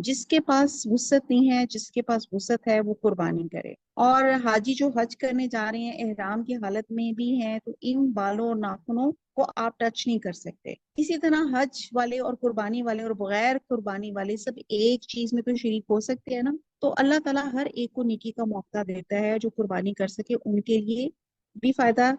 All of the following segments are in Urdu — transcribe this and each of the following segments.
جس کے پاس وسعت نہیں ہے، جس کے پاس وسعت ہے وہ قربانی کرے۔ اور حاجی جو حج کرنے جا رہے ہیں احرام کی حالت میں بھی ہیں تو ان بالوں اور ناخنوں کو آپ ٹچ نہیں کر سکتے۔ اسی طرح حج والے اور قربانی والے اور بغیر قربانی والے سب ایک چیز میں تو شریک ہو سکتے ہیں نا، تو اللہ تعالیٰ ہر ایک کو نیکی کا موقع دیتا ہے، جو قربانی کر سکے ان کے لیے بھی فائدہ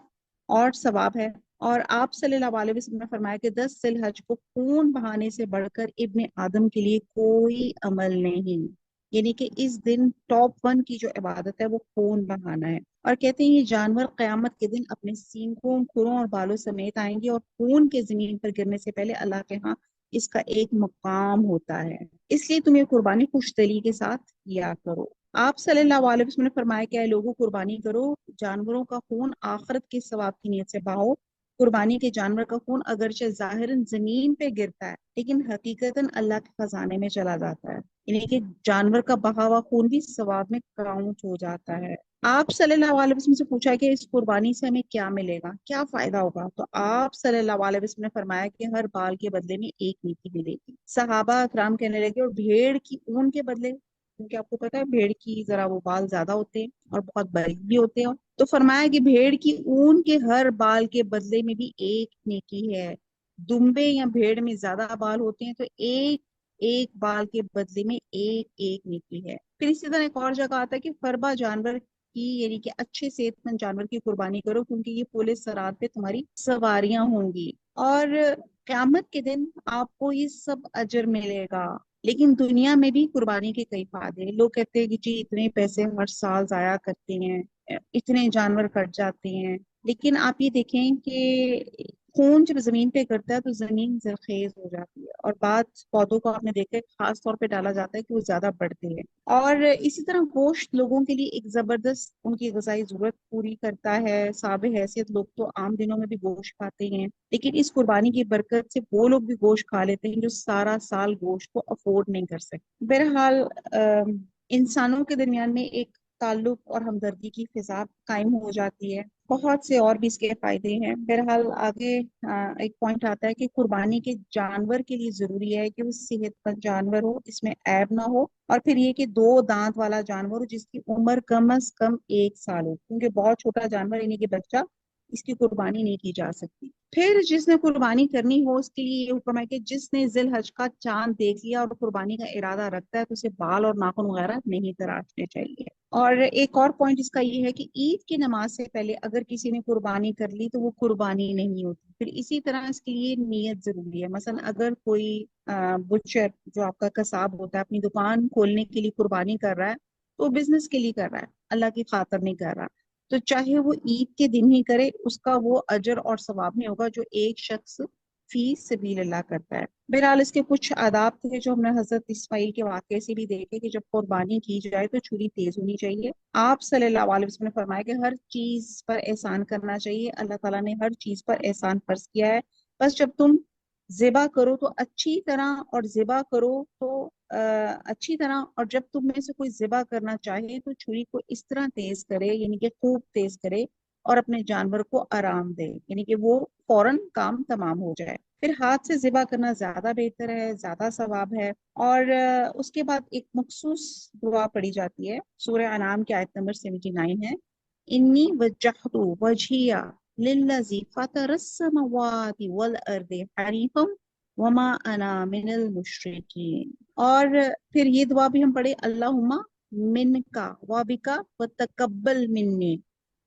اور ثواب ہے۔ اور آپ صلی اللہ علیہ وسلم نے فرمایا کہ 10 ذی الحج کو خون بہانے سے بڑھ کر ابن آدم کے لیے کوئی عمل نہیں، یعنی کہ اس دن ٹاپ 1 کی جو عبادت ہے وہ خون بہانا ہے۔ اور کہتے ہیں یہ جانور قیامت کے دن اپنے سینگوں، کھروں اور بالوں سمیت آئیں گے، اور خون کے زمین پر گرنے سے پہلے اللہ کے ہاں اس کا ایک مقام ہوتا ہے، اس لیے تم یہ قربانی خوش دلی کے ساتھ کیا کرو۔ آپ صلی اللہ علیہ وسلم نے فرمایا کہ اے لوگوں قربانی کرو، جانوروں کا خون آخرت کے ثواب کی نیت سے بہاؤ۔ قربانی کے جانور کا خون اگرچہ ظاہراً زمین پہ گرتا ہے لیکن حقیقتاً اللہ کے خزانے میں چلا جاتا ہے، یعنی کہ جانور کا بہا ہوا خون بھی ثواب میں کاؤنٹ ہو جاتا ہے۔ آپ صلی اللہ علیہ وسلم سے پوچھا کہ اس قربانی سے ہمیں کیا ملے گا، کیا فائدہ ہوگا، تو آپ صلی اللہ علیہ وسلم نے فرمایا کہ ہر بال کے بدلے میں ایک نیکی ملے گی۔ صحابہ اکرام کہنے لگے اور بھیڑ کی اون کے بدلے، کیونکہ آپ کو پتا ہے بھیڑ کی ذرا وہ بال زیادہ ہوتے ہیں اور بہت باریک بھی ہوتے ہیں، تو فرمایا کہ بھیڑ کی اون کے ہر بال کے بدلے میں بھی ایک نیکی ہے۔ دمبے یا بھیڑ میں زیادہ بال ہوتے ہیں تو ایک ایک بال کے بدلے میں ایک ایک نیکی ہے۔ پھر اسی طرح ایک اور جگہ آتا ہے کہ فربا جانور کی، یعنی کہ اچھے صحت مند جانور کی قربانی کرو کیونکہ یہ پولیس سرات پہ تمہاری سواریاں ہوں گی، اور قیامت کے دن آپ کو یہ سب اجر ملے گا۔ لیکن دنیا میں بھی قربانی کے کئی فائدے ہیں۔ لوگ کہتے ہیں کہ جی اتنے پیسے ہر سال ضائع کرتے ہیں، اتنے جانور کٹ جاتے ہیں، لیکن آپ یہ دیکھیں کہ خون جب زمین پہ کرتا ہے تو زمین زرخیز ہو جاتی ہے، اور بعض پودوں کو آپ نے دیکھا ہے خاص طور پہ ڈالا جاتا ہے کہ وہ زیادہ بڑھتے ہیں۔ اور اسی طرح گوشت لوگوں کے لیے ایک زبردست ان کی غذائی ضرورت پوری کرتا ہے۔ صاحب حیثیت لوگ تو عام دنوں میں بھی گوشت کھاتے ہیں، لیکن اس قربانی کی برکت سے وہ لوگ بھی گوشت کھا لیتے ہیں جو سارا سال گوشت کو افورڈ نہیں کر سکتے۔ بہرحال انسانوں کے درمیان میں ایک تعلق اور ہمدردی کی فضا قائم ہو جاتی ہے۔ بہت سے اور بھی اس کے فائدے ہیں۔ بہرحال آگے ایک پوائنٹ آتا ہے کہ قربانی کے جانور کے لیے ضروری ہے کہ وہ صحت مند جانور ہو، اس میں عیب نہ ہو، اور پھر یہ کہ 2 دانت والا جانور ہو جس کی عمر کم از کم 1 سال ہو، کیونکہ بہت چھوٹا جانور یعنی کہ بچہ، اس کی قربانی نہیں کی جا سکتی۔ پھر جس نے قربانی کرنی ہو اس کے لیے یہ حکم ہے کہ جس نے ذی الحج کا چاند دیکھ لیا اور قربانی کا ارادہ رکھتا ہے تو اسے بال اور ناخن وغیرہ نہیں تراشنے چاہیے۔ اور ایک اور پوائنٹ اس کا یہ ہے کہ عید کی نماز سے پہلے اگر کسی نے قربانی کر لی تو وہ قربانی نہیں ہوتی۔ پھر اسی طرح اس کے لیے نیت ضروری ہے۔ مثلا اگر کوئی بچر جو آپ کا قصاب ہوتا ہے اپنی دکان کھولنے کے لیے قربانی کر رہا ہے تو بزنس کے لیے کر رہا ہے، اللہ کی خاطر نہیں کر رہا، تو چاہے وہ عید کے دن ہی کرے اس کا وہ اجر اور ثواب نہیں ہوگا جو ایک شخص فی سبیل اللہ کرتا ہے۔ بہرحال اس کے کچھ آداب تھے جو ہم نے حضرت اسماعیل کے واقعے سے بھی دیکھے کہ جب قربانی کی جائے تو چھری تیز ہونی چاہیے۔ آپ صلی اللہ علیہ وسلم نے فرمایا کہ ہر چیز پر احسان کرنا چاہیے، اللہ تعالیٰ نے ہر چیز پر احسان فرض کیا ہے، بس جب تم ذبح کرو تو اچھی طرح، اور ذبح کرو تو اچھی طرح، اور جب تم میں سے کوئی ذبح کرنا چاہے تو چھری کو اس طرح تیز کرے، یعنی کہ خوب تیز کرے، اور اپنے جانور کو آرام دے، یعنی کہ وہ فوراً کام تمام ہو جائے۔ پھر ہاتھ سے ذبح کرنا زیادہ بہتر ہے، زیادہ ثواب ہے۔ اور اس کے بعد ایک مخصوص دعا پڑھی جاتی ہے، سورہ انعام کی آیت نمبر 79 ہے، انی وجہت وجہیا للذی فطر السماوات والارض حنیفا وما انا من المشرکین۔ اور پھر یہ دعا بھی ہم پڑھے، اللہم منکا وبکا وتقبل منی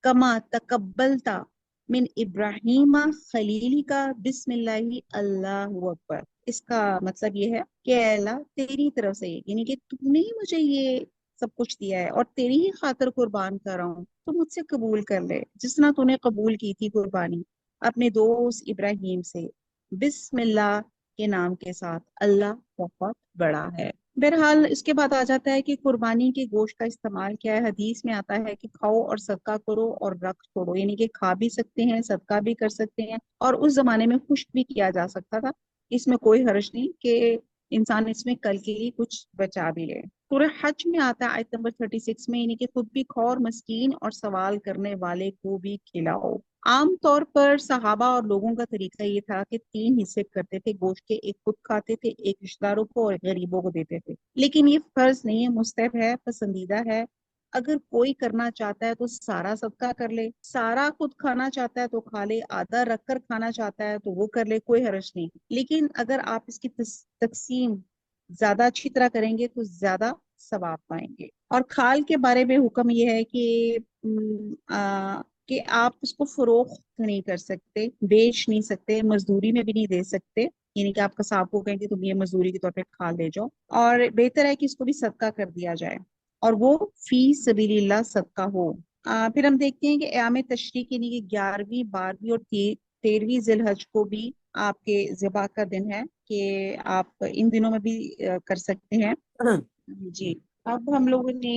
کما تقبلتا من ابراہیم خلیلی کا بسم اللہ اللہ اکبر۔ اس کا مطلب یہ ہے کہ اے اللہ تیری طرف سے، یعنی کہ تو نے مجھے یہ سب کچھ دیا ہے اور تیری ہی خاطر قربان کر رہا ہوں، تو مجھ سے قبول کر لے جس طرح تو نے قبول کی تھی قربانی اپنے دوست ابراہیم سے، بسم اللہ کے نام کے ساتھ، اللہ بہت بڑا ہے۔ بہرحال اس کے بعد آ جاتا ہے کہ قربانی کے گوشت کا استعمال کیا ہے۔ حدیث میں آتا ہے کہ کھاؤ اور صدقہ کرو اور رکھ چھوڑو، یعنی کہ کھا بھی سکتے ہیں، صدقہ بھی کر سکتے ہیں، اور اس زمانے میں خشک بھی کیا جا سکتا تھا، اس میں کوئی حرج نہیں کہ انسان اس میں کل کے لیے کچھ بچا بھی لے۔ سورہ حج میں آتا ہے آیت نمبر 36 میں، یعنی کہ خود بھی کھاؤ اور مسکین اور سوال کرنے والے کو بھی کھلاؤ۔ عام طور پر صحابہ اور لوگوں کا طریقہ یہ تھا کہ 3 حصے کرتے تھے گوشت کے، ایک خود کھاتے تھے، ایک رشتہ داروں کو اور غریبوں کو دیتے تھے۔ لیکن یہ فرض نہیں ہے، مستحب ہے، پسندیدہ ہے۔ اگر کوئی کرنا چاہتا ہے تو سارا صدقہ کر لے، سارا خود کھانا چاہتا ہے تو کھا لے، آدھا رکھ کر کھانا چاہتا ہے تو وہ کر لے، کوئی حرج نہیں۔ لیکن اگر آپ اس کی تقسیم زیادہ اچھی طرح کریں گے تو زیادہ ثواب پائیں گے۔ اور کھال کے بارے میں حکم یہ ہے کہ آپ اس کو فروخت نہیں کر سکتے، بیچ نہیں سکتے، مزدوری میں بھی نہیں دے سکتے، یعنی کہ آپ قصاب کو کہیں کہ تم یہ مزدوری کے طور پہ کھال لے جاؤ۔ اور بہتر ہے کہ اس کو بھی صدقہ کر دیا جائے، اور وہ فی سبیل اللہ صدقہ ہو۔ پھر ہم دیکھتے ہیں کہ ایام تشریق یعنی کہ 11ویں، 12ویں اور 13ویں ذی الحج کو بھی آپ کے ذبح کا دن ہے، کہ آپ ان دنوں میں بھی کر سکتے ہیں۔ جی، اب ہم لوگوں نے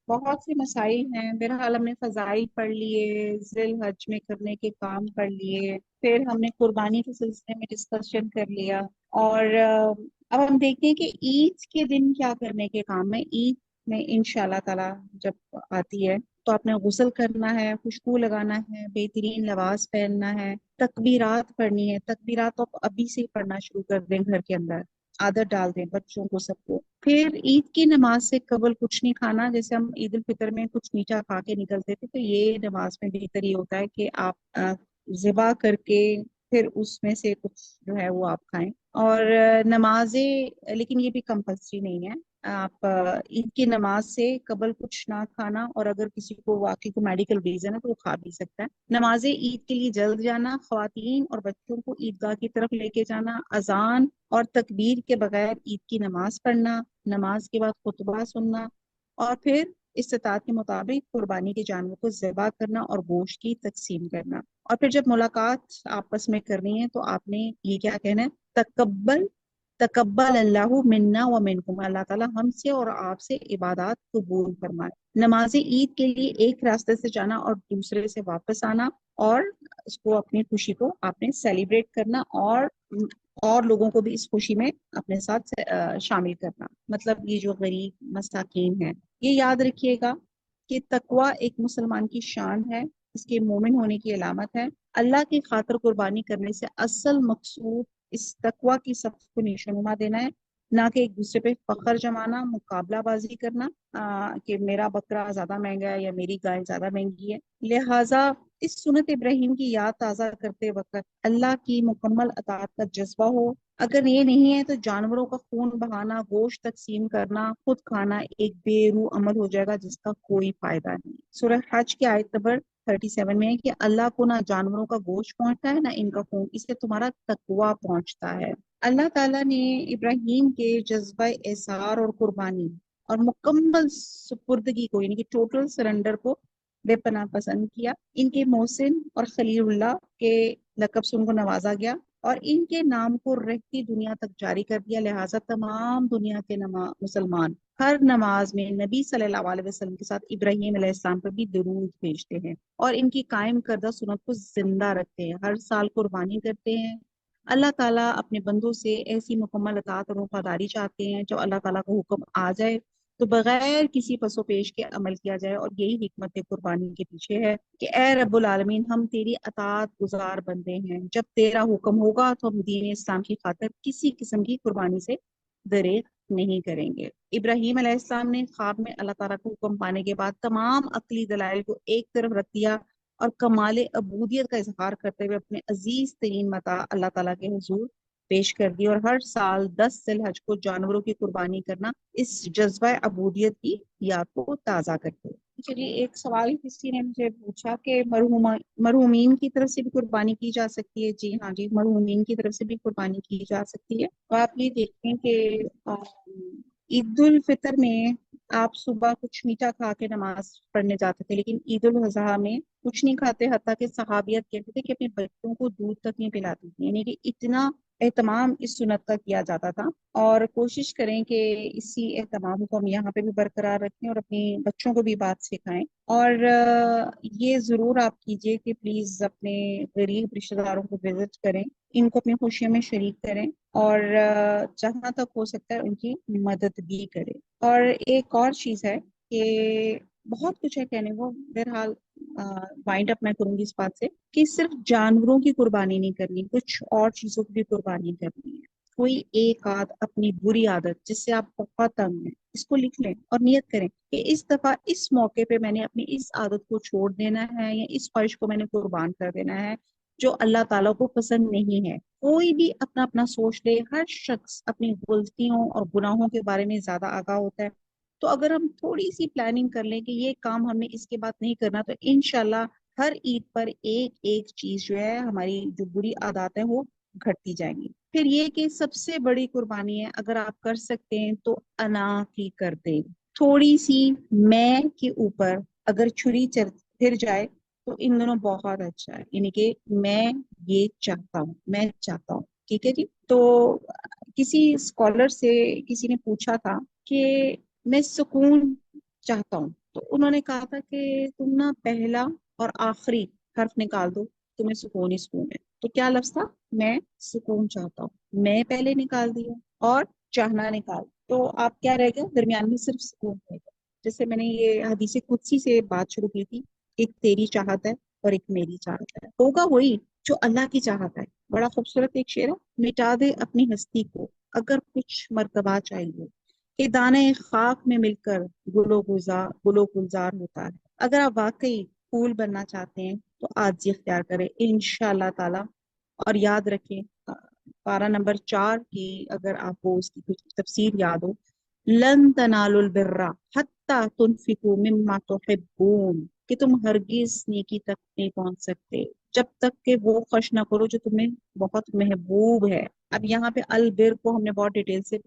بہت سے مسائل ہیں، بہرحال ہم نے فضائل پڑھ لیے، ذی الحج میں کرنے کے کام پڑھ لیے، پھر ہم نے قربانی کے سلسلے میں ڈسکشن کر لیا، اور اب ہم دیکھتے ہیں کہ عید کے دن کیا کرنے کے کام ہے۔ عید میں انشاءاللہ تعالی جب آتی ہے تو آپ نے غسل کرنا ہے، خوشبو لگانا ہے، بہترین لباس پہننا ہے، تکبیرات پڑھنی ہے۔ تکبیرات تو آپ ابھی سے ہی پڑھنا شروع کر دیں، گھر کے اندر عادت ڈال دیں بچوں کو، سب کو۔ پھر عید کی نماز سے قبل کچھ نہیں کھانا، جیسے ہم عید الفطر میں کچھ میٹھا کھا کے نکلتے تھے، تو یہ نماز میں بہتر یہ ہوتا ہے کہ آپ ذبح کر کے پھر اس میں سے کچھ جو ہے وہ آپ کھائیں۔ اور نمازیں، لیکن یہ بھی کمپلسری نہیں ہے، آپ عید کی نماز سے قبل کچھ نہ کھانا، اور اگر کسی کو واقعی کو میڈیکل ریزن ہے تو وہ کھا بھی سکتا ہے۔ نمازیں عید کے لیے جلد جانا، خواتین اور بچوں کو عیدگاہ کی طرف لے کے جانا، اذان اور تکبیر کے بغیر عید کی نماز پڑھنا، نماز کے بعد خطبہ سننا، اور پھر استطاعت کے مطابق قربانی کے جانور کو ذبح کرنا اور گوشت کی تقسیم کرنا۔ اور پھر جب ملاقات آپس میں کرنی ہے تو آپ نے یہ کیا کہنا ہے، تقبل اللہ منا و منکم، اللہ تعالیٰ ہم سے اور آپ سے عبادات قبول فرمائے۔ نماز عید کے لیے ایک راستے سے جانا اور دوسرے سے واپس آنا، اور اس کو اپنی خوشی کو آپ نے سیلیبریٹ کرنا، اور لوگوں کو بھی اس خوشی میں اپنے ساتھ شامل کرنا۔ مطلب یہ جو غریب مساکین ہیں، یہ یاد رکھیے گا کہ تقوی ایک مسلمان کی شان ہے، اس کے مومن ہونے کی علامت ہے۔ اللہ کی خاطر قربانی کرنے سے اصل مقصود اس تقوی کی سب کو نشونما دینا ہے، نہ کہ ایک دوسرے پہ فخر جمانا، مقابلہ بازی کرنا، کہ میرا بکرا زیادہ مہنگا ہے یا میری گائے زیادہ مہنگی ہے۔ لہٰذا اس سنت ابراہیم کی یاد تازہ کرتے وقت اللہ کی مکمل اطاعت کا جذبہ ہو۔ اگر یہ نہیں ہے تو جانوروں کا خون بہانا، گوشت تقسیم کرنا، خود کھانا ایک بے روح عمل ہو جائے گا جس کا کوئی فائدہ نہیں۔ سورہ حج کی آیت نمبر 37 میں ہے کہ اللہ کو نہ جانوروں کا گوشت پہنچتا ہے نہ ان کا خون، اس سے تمہارا تقوی پہنچتا ہے۔ اللہ تعالیٰ نے ابراہیم کے جذبہ اظہار اور قربانی اور مکمل سپردگی کو، یعنی کہ ٹوٹل سرنڈر کو بے پناہ پسند کیا۔ ان کے محسن اور خلیل اللہ کے لقب سے ان کو نوازا گیا، اور ان کے نام کو رہتی دنیا تک جاری کر دیا۔ لہٰذا تمام دنیا کے مسلمان ہر نماز میں نبی صلی اللہ علیہ وسلم کے ساتھ ابراہیم علیہ السلام پر بھی درود بھیجتے ہیں، اور ان کی قائم کردہ سنت کو زندہ رکھتے ہیں، ہر سال قربانی کرتے ہیں۔ اللہ تعالیٰ اپنے بندوں سے ایسی مکمل اطاعت اور وفاداری چاہتے ہیں جو اللہ تعالیٰ کا حکم آ جائے تو بغیر کسی پس و پیش کے عمل کیا جائے، اور یہی حکمت قربانی کے پیچھے ہے کہ اے رب العالمین، ہم تیری اطاعت گزار بندے ہیں، جب تیرا حکم ہوگا تو ہم دین اسلام کی خاطر کسی قسم کی قربانی سے دریغ نہیں کریں گے۔ ابراہیم علیہ السلام نے خواب میں اللہ تعالیٰ کو حکم پانے کے بعد تمام عقلی دلائل کو ایک طرف رکھ دیا، اور کمال عبودیت کا اظہار کرتے ہوئے اپنے عزیز ترین متاع اللہ تعالیٰ کے حضور پیش کر دی، اور ہر سال 10 ذی الحج کو جانوروں کی قربانی کرنا اس جذبہ عبودیت کی یاد کو تازہ کرتے۔ چلیے، ایک سوال کسی نے مجھے پوچھا کہ مرحومین کی طرف سے بھی قربانی کی جا سکتی ہے؟ جی ہاں جی، مرحومین کی طرف سے بھی قربانی کی جا سکتی ہے۔ تو آپ یہ دیکھیں کہ عید الفطر میں آپ صبح کچھ میٹھا کھا کے نماز پڑھنے جاتے تھے، لیکن عید الاضحیٰ میں کچھ نہیں کھاتے، حتیٰ کہ صحابیت کہتے تھے کہ اپنے بچوں کو دودھ تک نہیں پلاتی تھی، یعنی کہ اتنا اہتمام اس سنت کا کیا جاتا تھا، اور کوشش کریں کہ اسی اہتمام کو ہم یہاں پہ بھی برقرار رکھیں اور اپنی بچوں کو بھی بات سکھائیں۔ اور یہ ضرور آپ کیجئے کہ پلیز اپنے غریب رشتہ داروں کو وزٹ کریں، ان کو اپنی خوشیوں میں شریک کریں، اور جہاں تک ہو سکتا ہے ان کی مدد بھی کریں۔ اور ایک اور چیز ہے کہ بہت کچھ ہے کہنے کو، بہرحال وائنڈ اپ میں کروں گی اس بات سے کہ صرف جانوروں کی قربانی نہیں کرنی، کچھ اور چیزوں کی بھی قربانی کرنی ہے۔ کوئی ایک اپنی بری عادت جس سے آپ بہت تنگ ہیں، اس کو لکھ لیں اور نیت کریں کہ اس دفعہ اس موقع پہ میں نے اپنی اس عادت کو چھوڑ دینا ہے، یا اس خواہش کو میں نے قربان کر دینا ہے جو اللہ تعالیٰ کو پسند نہیں ہے۔ کوئی بھی اپنا اپنا سوچ لے، ہر شخص اپنی غلطیوں اور گناہوں کے بارے میں زیادہ آگاہ ہوتا ہے، تو اگر ہم تھوڑی سی پلاننگ کر لیں کہ یہ کام ہمیں اس کے بعد نہیں کرنا، تو انشاءاللہ ہر عید پر ایک ایک چیز جو ہے، ہماری جو بری عادات ہیں وہ گھٹتی جائیں گی۔ پھر یہ کہ سب سے بڑی قربانی ہے، اگر آپ کر سکتے ہیں تو انا کی کر دیں۔ تھوڑی سی میں کے اوپر اگر چھری پھر جائے تو ان دونوں بہت اچھا ہے، یعنی کہ میں یہ چاہتا ہوں، میں چاہتا ہوں، ٹھیک ہے جی۔ تو کسی اسکالر سے کسی نے پوچھا تھا کہ میں سکون چاہتا ہوں، تو انہوں نے کہا تھا کہ تم نا پہلا اور آخری حرف نکال دو، تمہیں سکون ہی سکون ہے۔ تو کیا لفظ تھا؟ میں سکون چاہتا ہوں، میں پہلے نکال دیا اور چاہنا نکال، تو آپ کیا رہ گیا؟ درمیان میں صرف سکون رہے گا۔ جیسے میں نے یہ حدیث قدسی سے بات شروع کی تھی، ایک تیری چاہت ہے اور ایک میری چاہت ہے، ہوگا وہی جو اللہ کی چاہت ہے۔ بڑا خوبصورت ایک شعر ہے، مٹا دے اپنی ہستی کو اگر کچھ مرتبہ چاہیے، کہ دانے خاک میں مل کر گل و گلزار ہوتا ہے۔ اگر آپ واقعی پھول بننا چاہتے ہیں تو آج اختیار کریں انشاءاللہ تعالی، اور یاد رکھیں پارہ نمبر 4 کی اگر آپ کو اس کی کچھ تفسیر یاد ہو، لن تنالوا البر حتی تنفقوا مما تحبون، کہ تم ہرگز نیکی تک نہیں پہنچ سکتے جب تک کہ وہ خرچ نہ کرو جو تمہیں بہت محبوب ہے۔ اب یہاں پہ البر کو ہم نے بہت ڈیٹیل سے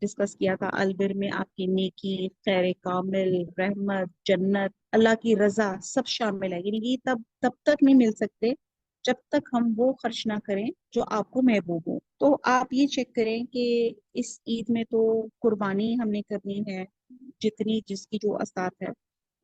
ڈسکس کیا تھا۔ البر میں آپ کی نیکی، خیر کامل، رحمت، جنت، اللہ کی رضا سب شامل ہے، یعنی یہ تب تک نہیں مل سکتے جب تک ہم وہ خرچ نہ کریں جو آپ کو محبوب ہو۔ تو آپ یہ چیک کریں کہ اس عید میں تو قربانی ہم نے کرنی ہے جتنی جس کی جو استطاعت ہے،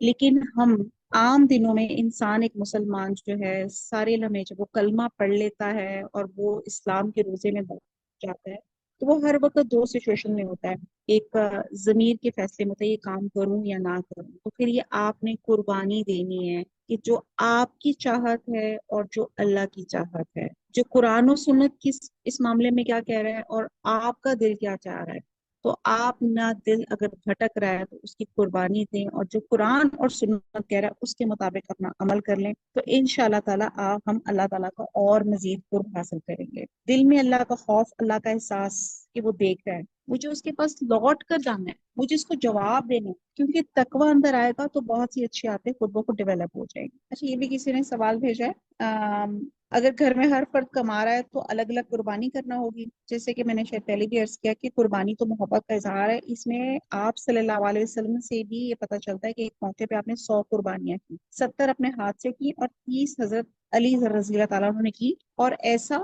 لیکن ہم عام دنوں میں انسان ایک مسلمان جو ہے سارے لمحے جب وہ کلمہ پڑھ لیتا ہے اور وہ اسلام کے روزے میں بیٹھ جاتا ہے، تو وہ ہر وقت دو سچویشن میں ہوتا ہے، ایک ضمیر کے فیصلے میں ہوتا ہے یہ کام کروں یا نہ کروں۔ تو پھر یہ آپ نے قربانی دینی ہے کہ جو آپ کی چاہت ہے اور جو اللہ کی چاہت ہے، جو قرآن و سنت اس معاملے میں کیا کہہ رہا ہے اور آپ کا دل کیا چاہ رہا ہے۔ تو آپ نہ دل اگر بھٹک رہا ہے تو اس کی قربانی دیں، اور جو قرآن اور سنت کہہ رہا ہے اس کے مطابق اپنا عمل کر لیں، تو انشاءاللہ تعالیٰ ہم اللہ تعالیٰ کا اور مزید قرب حاصل کریں گے۔ دل میں اللہ کا خوف، اللہ کا احساس کہ وہ دیکھ رہا ہے، مجھے اس کے پاس لوٹ کر جانا ہے، مجھے اس کو جواب دینا ہے، کیونکہ تقوی اندر آئے گا تو بہت سی اچھی آتے خود بخود ڈیولپ ہو جائے گی۔ اچھا، یہ بھی کسی نے سوال بھیجا ہے، اگر گھر میں ہر فرد کما رہا ہے تو الگ الگ قربانی کرنا ہوگی؟ جیسے کہ میں نے شاید پہلے بھی عرض کیا کہ قربانی تو محبت کا اظہار ہے، اس میں آپ صلی اللہ علیہ وسلم سے بھی یہ پتہ چلتا ہے کہ ایک موقع پہ آپ نے 100 قربانیاں کی، 70 اپنے ہاتھ سے کی اور 30 حضرت علی رضی اللہ تعالیٰ عنہ نے کی، اور ایسا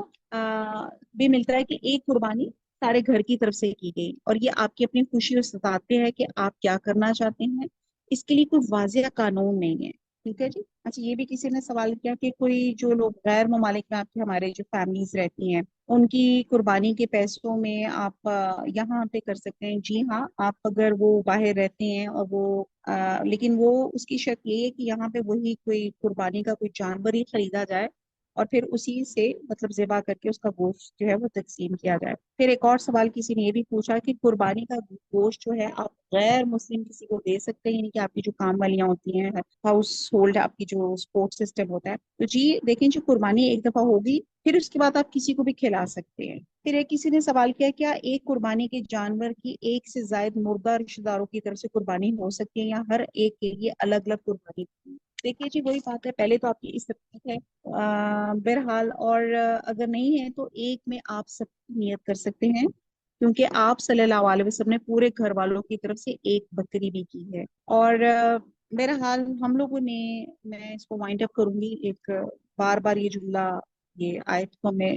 بھی ملتا ہے کہ ایک قربانی سارے گھر کی طرف سے کی گئی، اور یہ آپ کی اپنی خوشی اور استطاعت پہ ہے کہ آپ کیا کرنا چاہتے ہیں، اس کے لیے کوئی واضح قانون نہیں ہے، ٹھیک ہے جی۔ اچھا، یہ بھی کسی نے سوال کیا کہ کوئی جو لوگ غیر ممالک میں آپ کے ہمارے جو فیملیز رہتی ہیں ان کی قربانی کے پیسوں میں آپ یہاں پہ کر سکتے ہیں؟ جی ہاں، آپ اگر وہ باہر رہتے ہیں اور وہ لیکن وہ اس کی شرط یہ ہے کہ یہاں پہ وہی کوئی قربانی کا کوئی جانور ہی خریدا جائے اور پھر اسی سے مطلب ذبح کر کے اس کا گوشت جو ہے وہ تقسیم کیا جائے۔ پھر ایک اور سوال کسی نے یہ بھی پوچھا کہ قربانی کا گوشت جو ہے آپ غیر مسلم کسی کو دے سکتے ہیں، یعنی کہ آپ کی جو کام والیاں ہوتی ہیں، ہاؤس ہولڈ، آپ کی جو سپورٹ سسٹم ہوتا ہے، تو جی دیکھیں جو قربانی ایک دفعہ ہوگی پھر اس کے بعد آپ کسی کو بھی کھلا سکتے ہیں۔ پھر ایک کسی نے سوال کیا کیا ایک قربانی کے جانور کی ایک سے زائد مردہ رشتہ داروں کی طرف سے قربانی ہو سکتی ہے یا ہر ایک کے لیے الگ الگ قربانی؟ دیکھیے جی وہی بات ہے، پہلے تو آپ کی استطاعت ہے بہرحال، اور اگر نہیں ہے تو ایک میں آپ سب نیت کر سکتے ہیں، کیونکہ آپ صلی اللہ علیہ وسلم نے پورے گھر والوں کی طرف سے ایک بکری بھی کی ہے۔ اور بہرحال ہم لوگوں نے، میں اس کو وائنڈ اپ کروں گی، ایک بار بار یہ جملہ، یہ آیت کو میں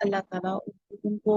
اللہ تعالیٰ ان کو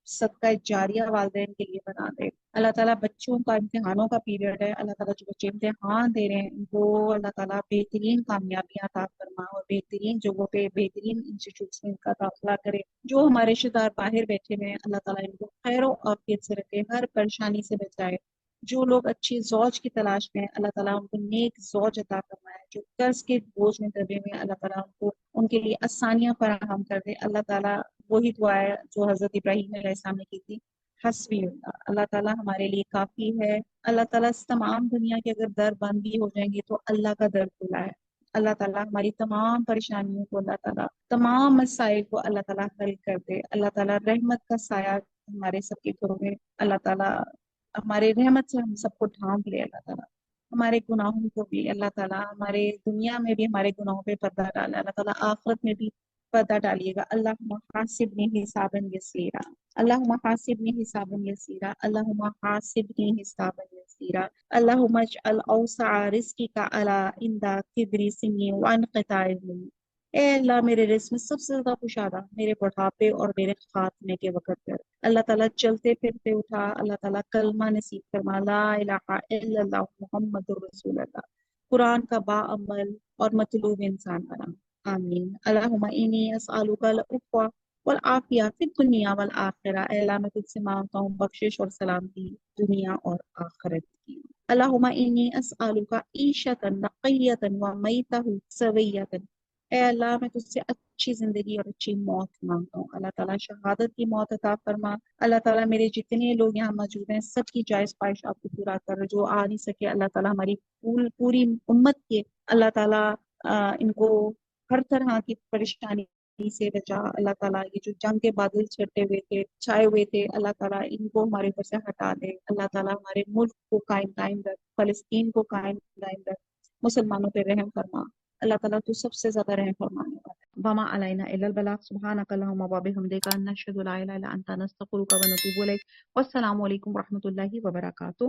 صدقہ جاریہ والدین کے لیے بنا دے۔ اللہ تعالیٰ بچوں کا امتحانوں کا پیریڈ ہے، اللہ تعالیٰ جو بچے امتحان دے رہے ہیں ان کو اللہ تعالیٰ بہترین کامیابیاں عطا فرما اور بہترین جگہوں پہ بہترین انسٹیٹیوٹس میں ان کا داخلہ کرے۔ جو ہمارے رشتے دار باہر بیٹھے ہوئے ہیں اللہ تعالیٰ ان کو خیر و عافیت سے رکھے، ہر پریشانی سے بچائے۔ جو لوگ اچھی زوج کی تلاش میں ہیں اللہ تعالیٰ ان کو نیک زوج عطا فرمائے۔ جو قرض کے بوجھ میں دبے ہوئے ہیں اللہ تعالیٰ ان کو ان کے لیے آسانیاں فراہم کر دے۔ اللہ تعالیٰ وہی دعا ہے جو حضرت ابراہیم علیہ السلام نے کی تھی، حسبی اللہ، اللہ تعالیٰ ہمارے لیے کافی ہے۔ اللہ تعالیٰ اس تمام دنیا کے اگر در بند بھی ہو جائیں گے تو اللہ کا در کھلا ہے۔ اللہ تعالیٰ ہماری تمام پریشانیوں کو اللہ تعالیٰ تمام مسائل کو اللہ تعالیٰ حل کر دے۔ اللہ تعالیٰ رحمت کا سایہ ہمارے سب کے گھروں میں اللہ تعالیٰ ہمارے رحمت سے ہم سب کو ڈھانپ لے۔ اللہ تعالیٰ ہمارے گناہوں کو بھی اللہ تعالیٰ ہمارے دنیا میں بھی ہمارے گناہوں پہ پردہ ڈالے، اللہ تعالیٰ آخرت میں بھی پردہ ڈالیے گا۔ اللہم حاسبنی حسابا یسیرا، اللہم حاسبنی حسابا یسیرا، اللہم حاسبنی حسابا یسیرا، اللہم اجعل اوسع رزقک علی عند کبر سنی وانقطاع النور۔ اے اللہ میرے رزق میں سب سے زیادہ کشادہ میرے بڑھاپے اور میرے خاتمے کے وقت پر۔ اللہ تعالیٰ چلتے پھرتے اٹھا، اللہ تعالیٰ کلمہ نصیب فرما، لا الہ الا اللہ محمد رسول اللہ، قرآن کا با عمل اور مطلوب انسان بنا۔ آمین۔ اللہم انی اسألک العفو والعافیہ فی الدنیا والآخرہ۔ اے اللہ میں تجھ سے مانگتا ہوں بخشش اور سلامتی دنیا اور آخرت کی۔ اللہم انی اسألک عیشۃ نقیۃ ومیتہ سویۃ۔ اے اللہ میں تجھ سے اچھی زندگی اور اچھی موت مانگتا ہوں۔ اللہ تعالیٰ شہادت کی موت عطا فرما۔ اللہ تعالیٰ میرے جتنے لوگ یہاں موجود ہیں سب کی جائز خواہشات کو پورا کر، جو آ نہیں سکے اللہ تعالیٰ ہماری پوری امت کے اللہ تعالیٰ ان کو ہر طرح کی پریشانی سے بچا۔ اللہ تعالیٰ یہ جو جنگ کے بادل چھائے ہوئے تھے اللہ تعالیٰ ان کو ہمارے اوپر سے ہٹا دے۔ اللہ تعالیٰ ہمارے ملک کو قائم رکھ، فلسطین کو قائم رکھ، مسلمانوں پہ رحم فرما۔ اللہ تعالیٰ تو سب سے زیادہ رحم فرمانے والا ہے۔ وما علینا الا البلاغ، سبحانک اللہم وبحمدک، نشہد لا الہ الا انت، نستغفرک ونتوب الیک۔ والسلام علیکم ورحمۃ اللہ وبرکاتہ۔